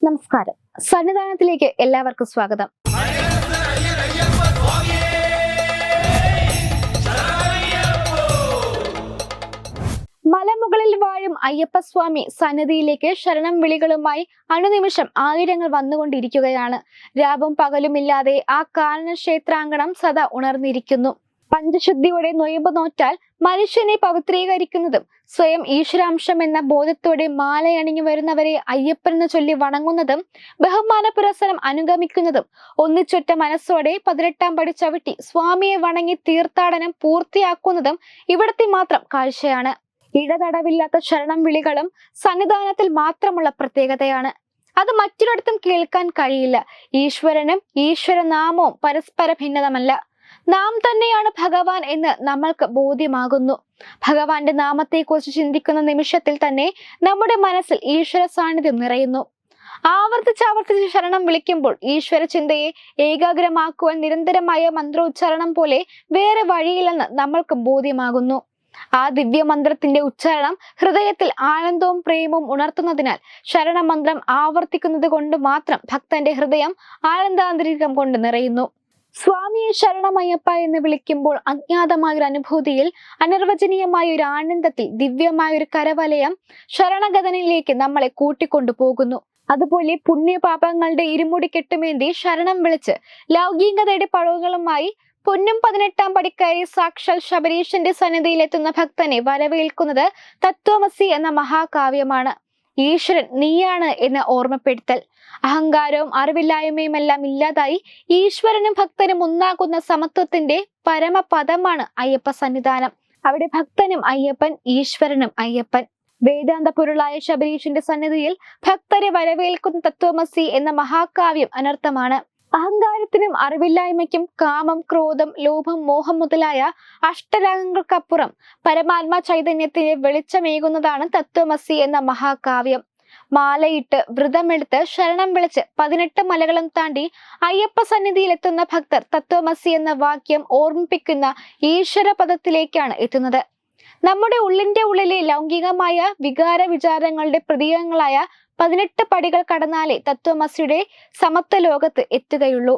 നമസ്കാരം. സന്നിധാനത്തിലേക്ക് എല്ലാവർക്കും സ്വാഗതം. മലമുകളിൽ വാഴും അയ്യപ്പസ്വാമി സന്നിധിയിലേക്ക് ശരണം വിളികളുമായി അനുനിമിഷം ആയിരങ്ങൾ വന്നുകൊണ്ടിരിക്കുകയാണ്. രാവും പകലുമില്ലാതെ ആ കാനന ക്ഷേത്രാങ്കണം സദാ ഉണർന്നിരിക്കുന്നു. പഞ്ചശുദ്ധിയോടെ നൊയമ്പ് നോറ്റാൽ മനുഷ്യനെ പവിത്രീകരിക്കുന്നതും സ്വയം ഈശ്വരാംശം എന്ന ബോധത്തോടെ മാലയണിഞ്ഞു വരുന്നവരെ അയ്യപ്പനെന്ന് ചൊല്ലി വണങ്ങുന്നതും ബഹുമാന പുരസ്സരം അനുഗമിക്കുന്നതും ഒന്നിച്ചൊറ്റ മനസ്സോടെ 18-ാം പടി ചവിട്ടി സ്വാമിയെ വണങ്ങി തീർത്ഥാടനം പൂർത്തിയാക്കുന്നതും ഇവിടത്തെ മാത്രം കാഴ്ചയാണ്. ഇടതടവില്ലാത്ത ശരണം വിളികളും സന്നിധാനത്തിൽ മാത്രമുള്ള പ്രത്യേകതയാണ്. അത് മറ്റൊരിടത്തും കേൾക്കാൻ കഴിയില്ല. ഈശ്വരനും ഈശ്വരനാമവും പരസ്പര ഭിന്നതമല്ല. നാം തന്നെയാണ് ഭഗവാൻ എന്ന് നമ്മൾക്ക് ബോധ്യമാകുന്നു. ഭഗവാന്റെ നാമത്തെക്കുറിച്ച് ചിന്തിക്കുന്ന നിമിഷത്തിൽ തന്നെ നമ്മുടെ മനസ്സിൽ ഈശ്വര സാന്നിധ്യം നിറയുന്നു. ആവർത്തിച്ച് ശരണം വിളിക്കുമ്പോൾ ഈശ്വര ചിന്തയെ ഏകാഗ്രമാക്കുവാൻ നിരന്തരമായ മന്ത്രോച്ചാരണം പോലെ വേറെ വഴിയില്ലെന്ന് നമ്മൾക്ക് ബോധ്യമാകുന്നു. ആ ദിവ്യമന്ത്രത്തിന്റെ ഉച്ചാരണം ഹൃദയത്തിൽ ആനന്ദവും പ്രേമവും ഉണർത്തുന്നതിനാൽ ശരണമന്ത്രം ആവർത്തിക്കുന്നത് കൊണ്ട് മാത്രം ഭക്തന്റെ ഹൃദയം ആനന്ദാന്തരീകം കൊണ്ട് നിറയുന്നു. സ്വാമിയെ ശരണമയ്യപ്പ എന്ന് വിളിക്കുമ്പോൾ അജ്ഞാതമായൊരു അനുഭൂതിയിൽ, അനിർവചനീയമായ ഒരു ആനന്ദത്തിൽ, ദിവ്യമായൊരു കരവലയം ശരണഗതനിലേക്ക് നമ്മളെ കൂട്ടിക്കൊണ്ടു പോകുന്നു. അതുപോലെ പുണ്യപാപങ്ങളുടെ ഇരുമുടി കെട്ടുമേന്തി ശരണം വിളിച്ച് ലൗകികതയുടെ പഴവുകളുമായി പൊന്നും 18-ാം പടിക്കയറി സാക്ഷാൽ ശബരീശന്റെ സന്നിധിയിലെത്തുന്ന ഭക്തനെ വരവേൽക്കുന്നത് തത്വമസി എന്ന മഹാകാവ്യമാണ്. ഈശ്വരൻ നീയാണ് എന്ന ഓർമ്മപ്പെടുത്തൽ. അഹങ്കാരവും അറിവില്ലായ്മയും എല്ലാം ഇല്ലാതായി ഈശ്വരനും ഭക്തനും ഒന്നാകുന്ന സമത്വത്തിന്റെ പരമപദമാണ് അയ്യപ്പ സന്നിധാനം. അവിടെ ഭക്തനും അയ്യപ്പൻ, ഈശ്വരനും അയ്യപ്പൻ. വേദാന്ത പൊരുളായ ശബരീശന്റെ സന്നിധിയിൽ ഭക്തരെ വരവേൽക്കുന്ന തത്വമസി എന്ന മഹാകാവ്യം അനർത്ഥമാണ്. അഹങ്കാരത്തിനും അറിവില്ലായ്മയ്ക്കും കാമം, ക്രോധം, ലോഭം, മോഹം മുതലായ അഷ്ടരാഗങ്ങൾക്കപ്പുറം പരമാത്മാ ചൈതന്യത്തിന് വെളിച്ചമേകുന്നതാണ് തത്വമസി എന്ന മഹാകാവ്യം. മാലയിട്ട് വ്രതമെടുത്ത് ശരണം വിളിച്ച് 18 മലകളും താണ്ടി അയ്യപ്പ സന്നിധിയിലെത്തുന്ന ഭക്തർ തത്വമസി എന്ന വാക്യം ഓർമ്മിപ്പിക്കുന്ന ഈശ്വര പദത്തിലേക്കാണ് എത്തുന്നത്. നമ്മുടെ ഉള്ളിലെ ലൗകികമായ വികാര വിചാരങ്ങളുടെ പ്രതീകങ്ങളായ 18 പടികൾ കടന്നാലേ തത്വമസിയുടെ സമത്വ ലോകത്ത് എത്തുകയുള്ളൂ.